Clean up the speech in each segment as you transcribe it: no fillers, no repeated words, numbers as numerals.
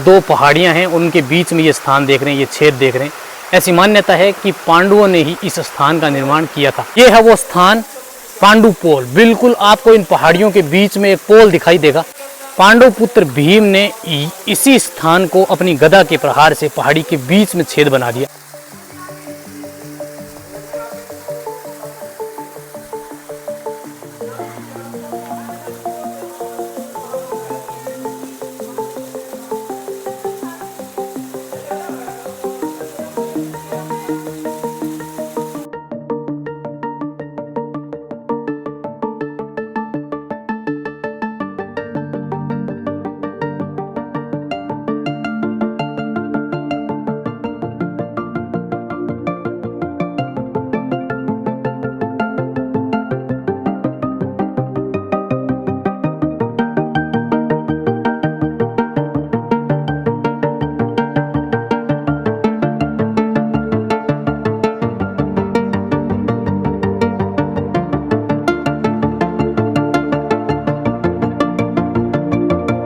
दो पहाड़ियां हैं, उनके बीच में ये स्थान देख रहे हैं, ये छेद देख रहे हैं। ऐसी मान्यता है कि पांडवों ने ही इस स्थान का निर्माण किया था। ये है वो स्थान पांडु पोल। बिल्कुल आपको इन पहाड़ियों के बीच में एक पोल दिखाई देगा। पांडव पुत्र भीम ने इसी स्थान को अपनी गदा के प्रहार से पहाड़ी के बीच में छेद बना दिया।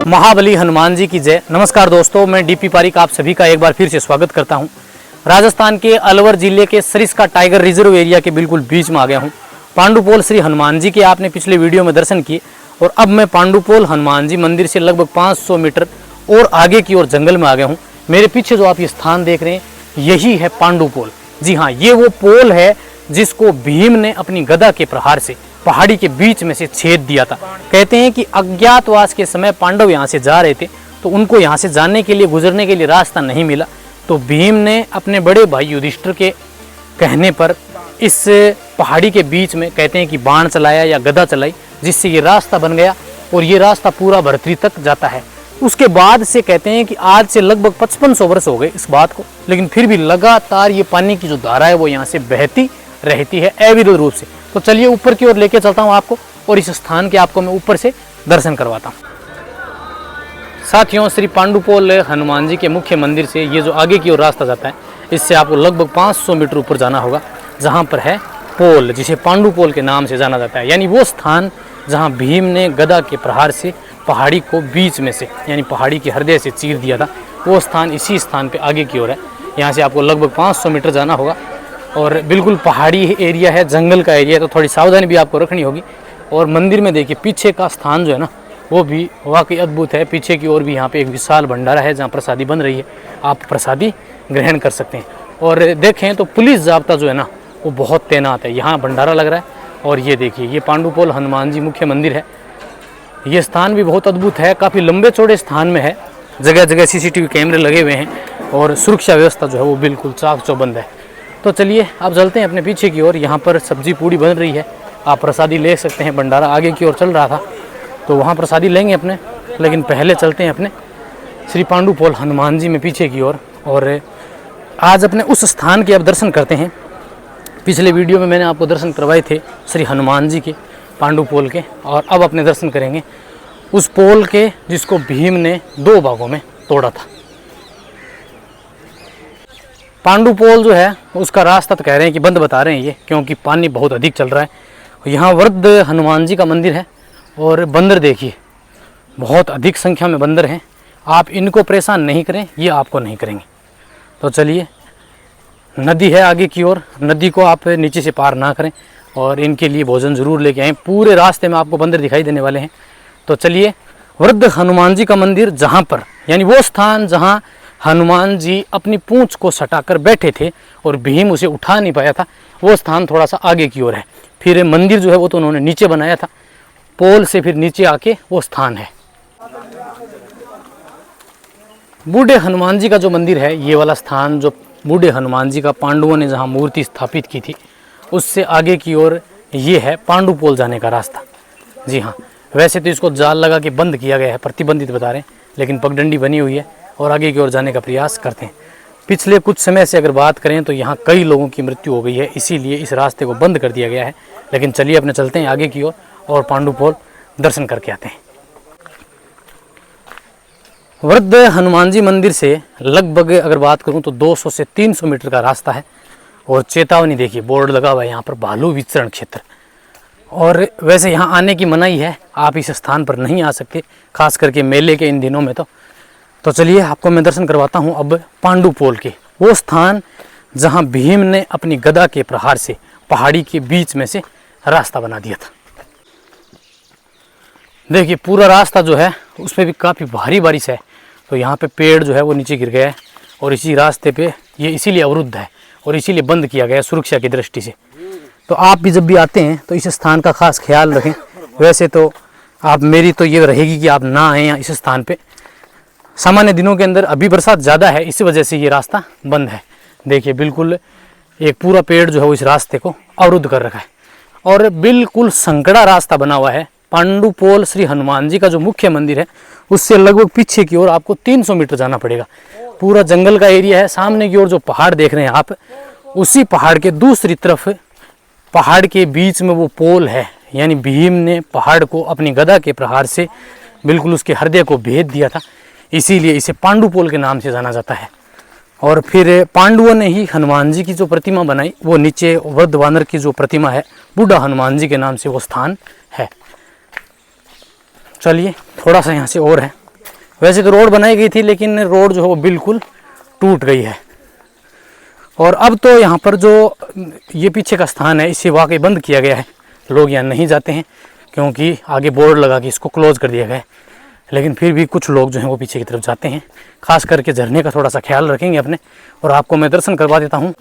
महाबली हनुमान जी की जय। नमस्कार दोस्तों, मैं डीपी पारिक आप सभी का एक बार फिर से स्वागत करता हूं। राजस्थान के अलवर जिले के सरिस्का टाइगर रिजर्व एरिया के बिल्कुल बीच में आ गया हूं। पांडुपोल श्री हनुमान जी के आपने पिछले वीडियो में दर्शन किए और अब मैं पांडुपोल हनुमान जी मंदिर से लगभग 500 मीटर और आगे की ओर जंगल में आ गया हूँ। मेरे पीछे जो आप ये स्थान देख रहे हैं यही है पांडुपोल। जी हाँ, ये वो पोल है जिसको भीम ने अपनी गदा के प्रहार से पहाड़ी के बीच में से छेद दिया था। कहते हैं कि अज्ञातवास के समय पांडव यहाँ से जा रहे थे तो उनको यहाँ से जाने के लिए, गुजरने के लिए रास्ता नहीं मिला, तो भीम ने अपने बड़े भाई युधिष्ठिर के कहने पर इस पहाड़ी के बीच में कहते हैं कि बाण चलाया या गदा चलाई, जिससे ये रास्ता बन गया और ये रास्ता पूरा भर्तरी तक जाता है। उसके बाद से कहते हैं कि आज से लगभग 5500 वर्ष हो गए इस बात को, लेकिन फिर भी लगातार ये पानी की जो धारा है वो यहाँ से बहती रहती है अविरत रूप से। तो चलिए ऊपर की ओर लेके चलता हूँ आपको और इस स्थान के आपको मैं ऊपर से दर्शन करवाता हूँ। साथियों, श्री पांडुपोल हनुमान जी के मुख्य मंदिर से ये जो आगे की ओर रास्ता जाता है, इससे आपको लगभग 500 मीटर ऊपर जाना होगा, जहाँ पर है पोल, जिसे पांडुपोल के नाम से जाना जाता है। यानी वो स्थान जहाँ भीम ने गदा के प्रहार से पहाड़ी को बीच में से, यानी पहाड़ी के हृदय से चीर दिया था, वो स्थान इसी स्थान पर आगे की ओर है। यहाँ से आपको लगभग 500 मीटर जाना होगा और बिल्कुल पहाड़ी एरिया है, जंगल का एरिया है, तो थोड़ी सावधानी भी आपको रखनी होगी। और मंदिर में देखिए पीछे का स्थान जो है ना वो भी वाकई अद्भुत है। पीछे की ओर भी यहाँ पे एक विशाल भंडारा है जहाँ प्रसादी बन रही है, आप प्रसादी ग्रहण कर सकते हैं। और देखें तो पुलिस जाब्ता जो है ना वो बहुत तैनात है। यहाँ भंडारा लग रहा है और ये देखिए ये पांडुपोल हनुमान जी मुख्य मंदिर है। ये स्थान भी बहुत अद्भुत है, काफ़ी लंबे चौड़े स्थान में है, जगह जगह CCTV कैमरे लगे हुए हैं और सुरक्षा व्यवस्था जो है वो बिल्कुल चाक चौबंद है। तो चलिए आप चलते हैं अपने पीछे की ओर। यहाँ पर सब्जी पूड़ी बन रही है, आप प्रसादी ले सकते हैं। भंडारा आगे की ओर चल रहा था तो वहाँ प्रसादी लेंगे अपने, लेकिन पहले चलते हैं अपने श्री पांडुपोल हनुमान जी में पीछे की ओर और आज अपने उस स्थान के अब दर्शन करते हैं। पिछले वीडियो में मैंने आपको दर्शन करवाए थे श्री हनुमान जी के पांडुपोल के, और अब अपने दर्शन करेंगे उस पोल के जिसको भीम ने 2 भागों में तोड़ा था। पांडुपोल जो है उसका रास्ता तो कह रहे हैं कि बंद बता रहे हैं ये, क्योंकि पानी बहुत अधिक चल रहा है। यहाँ वृद्ध हनुमान जी का मंदिर है और बंदर देखिए, बहुत अधिक संख्या में बंदर हैं। आप इनको परेशान नहीं करें, ये आपको नहीं करेंगे। तो चलिए, नदी है आगे की ओर, नदी को आप नीचे से पार ना करें और इनके लिए भोजन जरूर लेके आएँ। पूरे रास्ते में आपको बंदर दिखाई देने वाले हैं। तो चलिए, वृद्ध हनुमान जी का मंदिर जहाँ पर, यानी वो स्थान जहाँ हनुमान जी अपनी पूंछ को सटाकर बैठे थे और भीम उसे उठा नहीं पाया था, वो स्थान थोड़ा सा आगे की ओर है। फिर मंदिर जो है वो तो उन्होंने नीचे बनाया था, पोल से फिर नीचे आके वो स्थान है। बूढ़े हनुमान जी का जो मंदिर है, ये वाला स्थान जो बूढ़े हनुमान जी का पांडवों ने जहाँ मूर्ति स्थापित की थी, उससे आगे की ओर ये है पांडुपोल जाने का रास्ता। जी हाँ, वैसे तो इसको जाल लगा के बंद किया गया है, प्रतिबंधित बता रहे हैं, लेकिन पगडंडी बनी हुई है और आगे की ओर जाने का प्रयास करते हैं। पिछले कुछ समय से अगर बात करें तो यहाँ कई लोगों की मृत्यु हो गई है, इसीलिए इस रास्ते को बंद कर दिया गया है। लेकिन चलिए अपने चलते हैं आगे की ओर और पांडुपोल दर्शन करके आते हैं। वृद्ध हनुमान जी मंदिर से लगभग अगर बात करूं तो 200 से 300 मीटर का रास्ता है और चेतावनी देखिए बोर्ड लगा हुआ है यहाँ पर, भालू विचरण क्षेत्र। और वैसे यहाँ आने की मनाही है, आप इस स्थान पर नहीं आ सकते, खास करके मेले के इन दिनों में। तो तो चलिए आपको मैं दर्शन करवाता हूँ अब पांडुपोल के, वो स्थान जहाँ भीम ने अपनी गदा के प्रहार से पहाड़ी के बीच में से रास्ता बना दिया था। देखिए पूरा रास्ता जो है उसमें भी काफ़ी भारी बारिश है, तो यहाँ पे पेड़ जो है वो नीचे गिर गया है और इसी रास्ते पे ये इसीलिए अवरुद्ध है और इसीलिए बंद किया गया है सुरक्षा की दृष्टि से। तो आप भी जब भी आते हैं तो इस स्थान का खास ख्याल रखें। वैसे तो आप मेरी तो ये रहेगी कि आप ना आएँ इस स्थान पे। सामान्य दिनों के अंदर अभी बरसात ज़्यादा है, इसी वजह से ये रास्ता बंद है। देखिए बिल्कुल एक पूरा पेड़ जो है वो इस रास्ते को अवरुद्ध कर रखा है और बिल्कुल संकड़ा रास्ता बना हुआ है। पांडुपोल श्री हनुमान जी का जो मुख्य मंदिर है उससे लगभग पीछे की ओर आपको 300 मीटर जाना पड़ेगा। पूरा जंगल का एरिया है। सामने की ओर जो पहाड़ देख रहे हैं आप, उसी पहाड़ के दूसरी तरफ पहाड़ के बीच में वो पोल है, यानी भीम ने पहाड़ को अपनी गदा के प्रहार से बिल्कुल उसके हृदय को भेद दिया था, इसीलिए इसे पांडुपोल के नाम से जाना जाता है। और फिर पांडवों ने ही हनुमान जी की जो प्रतिमा बनाई, वो नीचे वृद्ध वानर की जो प्रतिमा है बूढ़ा हनुमान जी के नाम से वो स्थान है। चलिए थोड़ा सा यहाँ से और है। वैसे तो रोड बनाई गई थी लेकिन रोड जो है वो बिल्कुल टूट गई है और अब तो यहाँ पर जो ये पीछे का स्थान है इसे वाकई बंद किया गया है। लोग यहाँ नहीं जाते हैं क्योंकि आगे बोर्ड लगा के इसको क्लोज कर दिया गया है, लेकिन फिर भी कुछ लोग जो हैं वो पीछे की तरफ जाते हैं। खास करके झरने का थोड़ा सा ख्याल रखेंगे अपने। और आपको मैं दर्शन करवा देता हूँ।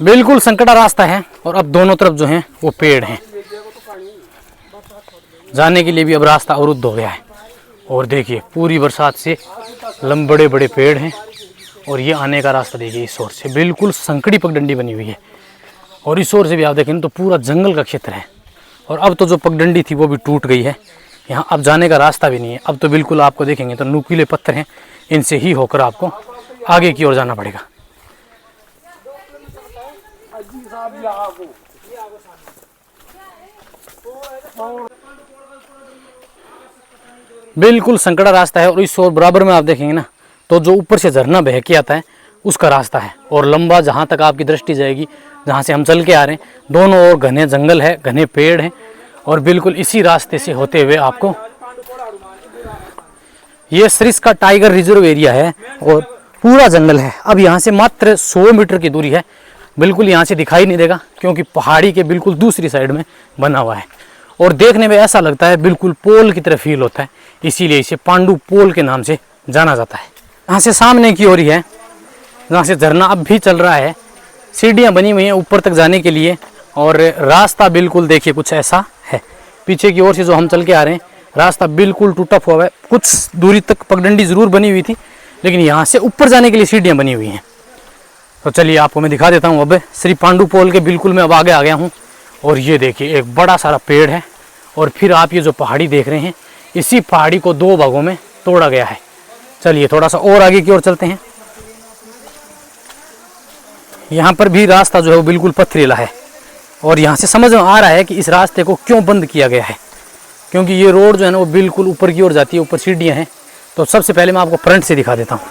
बिल्कुल संकटा रास्ता है और अब दोनों तरफ जो हैं वो पेड़ हैं, जाने के लिए भी अब रास्ता अवरुद्ध हो गया है। और देखिए पूरी बरसात से बड़े बड़े पेड़ हैं और ये आने का रास्ता देखिए इस ओर से बिल्कुल संकड़ी पगडंडी बनी हुई है और इस ओर से भी आप देखें तो पूरा जंगल का क्षेत्र है। और अब तो जो पगडंडी थी वो भी टूट गई है, यहाँ अब जाने का रास्ता भी नहीं है। अब तो बिल्कुल आपको देखेंगे तो नुकीले पत्थर हैं, इनसे ही होकर आपको आगे की ओर जाना पड़ेगा। बिल्कुल संकड़ा रास्ता है और इस ओर बराबर में आप देखेंगे ना तो जो ऊपर से झरना बह के आता है उसका रास्ता है और लंबा जहाँ तक आपकी दृष्टि जाएगी, जहाँ से हम चल के आ रहे हैं, दोनों ओर घने जंगल है, घने पेड़ हैं और बिल्कुल इसी रास्ते से होते हुए आपको ये सरिस्का टाइगर रिजर्व एरिया है और पूरा जंगल है। अब यहाँ से मात्र 100 मीटर की दूरी है, बिल्कुल यहाँ से दिखाई नहीं देगा क्योंकि पहाड़ी के बिल्कुल दूसरी साइड में बना हुआ है और देखने में ऐसा लगता है बिल्कुल पोल की तरह फील होता है, इसीलिए इसे पांडुपोल के नाम से जाना जाता है। यहाँ से सामने की ओर ही है जहाँ से झरना अब भी चल रहा है, सीढ़ियाँ बनी हुई हैं ऊपर तक जाने के लिए और रास्ता बिल्कुल देखिए कुछ ऐसा है। पीछे की ओर से जो हम चल के आ रहे हैं रास्ता बिल्कुल टूटा हुआ है, कुछ दूरी तक पगडंडी ज़रूर बनी हुई थी लेकिन यहाँ से ऊपर जाने के लिए सीढ़ियाँ बनी हुई हैं। तो चलिए आपको मैं दिखा देता हूँ। अब श्री पांडुपोल के बिल्कुल मैं अब आगे आ गया हूँ और ये देखिए एक बड़ा सारा पेड़ है और फिर आप ये जो पहाड़ी देख रहे हैं इसी पहाड़ी को 2 भागों में तोड़ा गया है। चलिए थोड़ा सा और आगे की ओर चलते हैं। यहाँ पर भी रास्ता जो है वो बिल्कुल पथरीला है और यहाँ से समझ में आ रहा है कि इस रास्ते को क्यों बंद किया गया है, क्योंकि ये रोड जो है ना वो बिल्कुल ऊपर की ओर जाती है, ऊपर सीढ़ियाँ हैं। तो सबसे पहले मैं आपको फ्रंट से दिखा देता हूँ।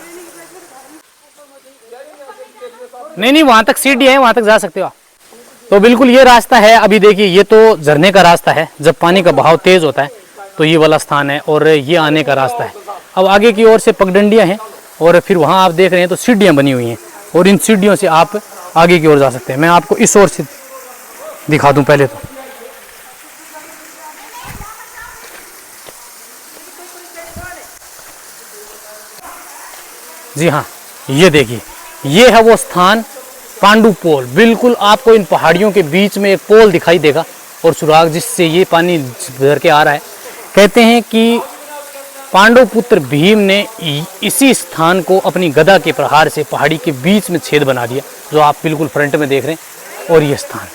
नहीं वहाँ तक सीढ़ियाँ हैं, वहाँ तक जा सकते हो आप। तो बिल्कुल ये रास्ता है। अभी देखिए ये तो झरने का रास्ता है, जब पानी का बहाव तेज होता है तो ये वाला स्थान है और ये आने का रास्ता है। अब आगे की ओर से पगडंडियाँ हैं और फिर वहाँ आप देख रहे हैं तो सीढ़ियाँ बनी हुई हैं और इन सीढ़ियों से आप आगे की ओर जा सकते हैं। मैं आपको इस ओर से दिखा दूं पहले तो। जी हाँ, ये देखिए ये है वो स्थान पांडुपोल। बिल्कुल आपको इन पहाड़ियों के बीच में एक पोल दिखाई देगा और सुराग जिससे ये पानी भर के आ रहा है। कहते हैं कि पांडव पुत्र भीम ने इसी स्थान को अपनी गदा के प्रहार से पहाड़ी के बीच में छेद बना दिया, जो आप बिल्कुल फ्रंट में देख रहे हैं। और ये स्थान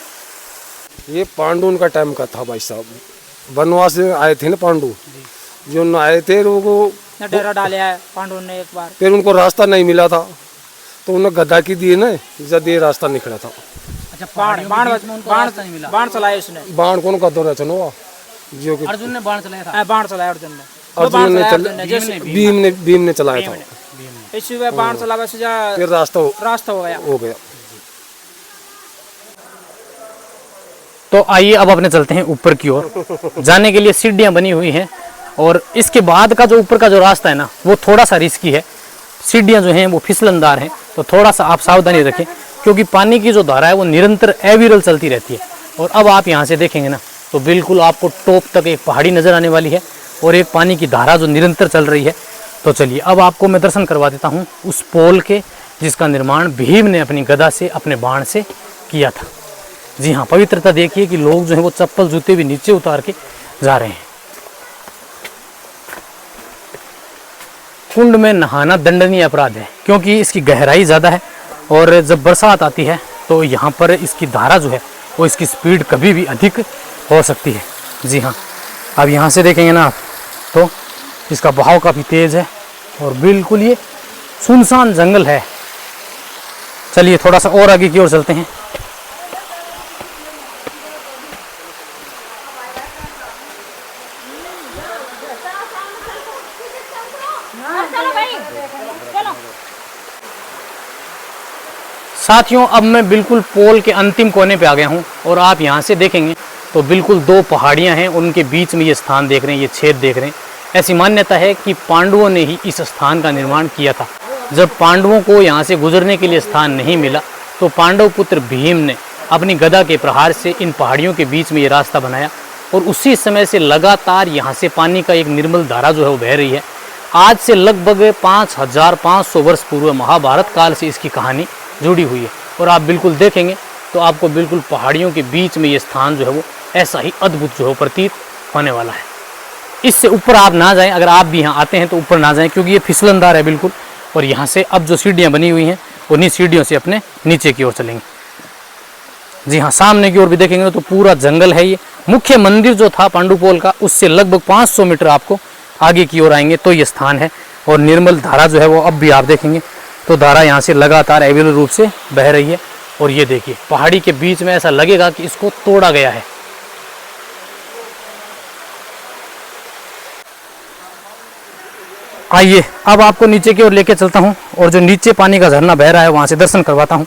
ये पांडु उनका टाइम का था भाई साहब, वनवास से आए थे ना पांडु, जो न आए थे वो डेरा डाला है पांडु ने एक बार। फिर उनको रास्ता नहीं मिला था तो उन्हें गदा की दिए ना, जब ये रास्ता निकला था। अच्छा बाण चलाया उसने। बाण कौन का दौरा चलो जो कि अर्जुन ने बाण चलाया था। बाण चलाया अर्जुन ने। भीम ने चलाया था। इसी वे बाण चलावे से फिर रास्ता हो गया। तो आइए अब अपने चलते हैं ऊपर की ओर। जाने के लिए सीढ़ियाँ बनी हुई हैं और इसके बाद का जो ऊपर का जो रास्ता है ना वो थोड़ा सा रिस्की है, सीढ़ियाँ जो हैं वो फिसलनदार हैं, तो थोड़ा सा आप सावधानी रखें क्योंकि पानी की जो धारा है वो निरंतर एविरल चलती रहती है। और अब आप यहाँ से देखेंगे ना तो बिल्कुल आपको टॉप तक एक पहाड़ी नज़र आने वाली है और एक पानी की धारा जो निरंतर चल रही है। तो चलिए अब आपको मैं दर्शन करवा देता हूँ उस पोल के जिसका निर्माण भीम ने अपनी गदा से, अपने बाण से किया था। जी हाँ, पवित्रता देखिए कि लोग जो है वो चप्पल जूते भी नीचे उतार के जा रहे हैं। कुंड में नहाना दंडनीय अपराध है क्योंकि इसकी गहराई ज़्यादा है और जब बरसात आती है तो यहाँ पर इसकी धारा जो है वो इसकी स्पीड कभी भी अधिक हो सकती है। जी हाँ, अब यहाँ से देखेंगे ना तो इसका बहाव काफ़ी तेज़ है और बिल्कुल ये सुनसान जंगल है। चलिए थोड़ा सा और आगे की ओर चलते हैं। साथियों अब मैं बिल्कुल पोल के अंतिम कोने पे आ गया हूँ और आप यहाँ से देखेंगे तो बिल्कुल दो पहाड़ियाँ हैं, उनके बीच में ये स्थान देख रहे हैं, ये छेद देख रहे हैं। ऐसी मान्यता है कि पांडवों ने ही इस स्थान का निर्माण किया था। जब पांडवों को यहाँ से गुजरने के लिए स्थान नहीं मिला तो पांडव पुत्र भीम ने अपनी गदा के प्रहार से इन पहाड़ियों के बीच में ये रास्ता बनाया और उसी समय से लगातार यहाँ से पानी का एक निर्मल धारा जो है वो बह रही है। आज से लगभग 5500 वर्ष पूर्व महाभारत काल से इसकी कहानी जुड़ी हुई है और आप बिल्कुल देखेंगे तो आपको बिल्कुल पहाड़ियों के बीच में ये स्थान जो है वो ऐसा ही अद्भुत जो है प्रतीत होने वाला है। इससे ऊपर आप ना जाएं, अगर आप भी यहाँ आते हैं तो ऊपर ना जाएं क्योंकि ये फिसलनदार है बिल्कुल। और यहाँ से अब जो सीढ़ियाँ बनी हुई हैं उन्हीं सीढ़ियों से अपने नीचे की ओर चलेंगे। जी हाँ, सामने की ओर भी देखेंगे तो पूरा जंगल है। ये मुख्य मंदिर जो था पांडुपोल का उससे लगभग 500 मीटर आपको आगे की ओर आएंगे तो ये स्थान है। और निर्मल धारा जो है वो अब भी आप देखेंगे तो धारा यहाँ से लगातार अविरल रूप से बह रही है। और ये देखिए पहाड़ी के बीच में ऐसा लगेगा कि इसको तोड़ा गया है। आइए अब आपको नीचे की ओर लेके चलता हूँ और जो नीचे पानी का झरना बह रहा है वहां से दर्शन करवाता हूँ।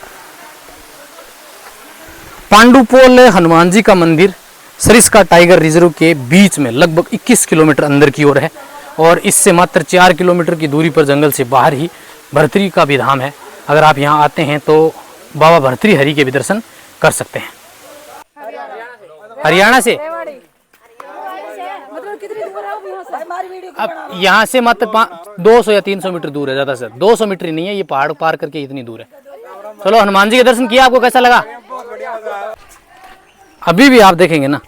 पांडुपोल हनुमान जी का मंदिर सरिस्का टाइगर रिजर्व के बीच में लगभग 21 किलोमीटर अंदर की ओर है और इससे मात्र 4 किलोमीटर की दूरी पर जंगल से बाहर ही भर्तृहरि का भी धाम है। अगर आप यहाँ आते हैं तो बाबा भर्तृहरि के भी दर्शन कर सकते हैं। हरियाणा से मतलब कितनी दूर है वो यहाँ से? हमारी वीडियो अब यहाँ से मात्र 200 या 300 मीटर दूर है, ज़्यादा से 200 मीटर ही नहीं है, ये पहाड़ पार करके इतनी दूर है। चलो हनुमान जी के दर्शन किया, आपको कैसा लगा? अभी भी आप देखेंगे ना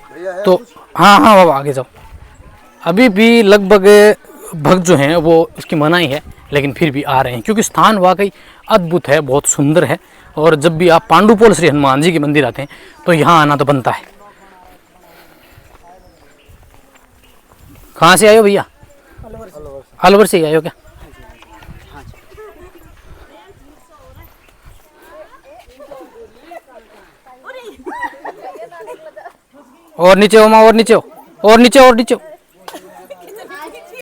तो हाँ बाबा आगे जाओ। अभी भी लगभग भक्त जो हैं वो उसकी मनाही है लेकिन फिर भी आ रहे हैं क्योंकि स्थान वाकई अद्भुत है, बहुत सुंदर है। और जब भी आप पांडुपोल श्री हनुमान जी के मंदिर आते हैं तो यहाँ आना तो बनता है। कहाँ से आए हो भैया? अलवर से ही आए हो क्या? और नीचे हो माँ, और नीचे हो, और नीचे, और नीचे हो।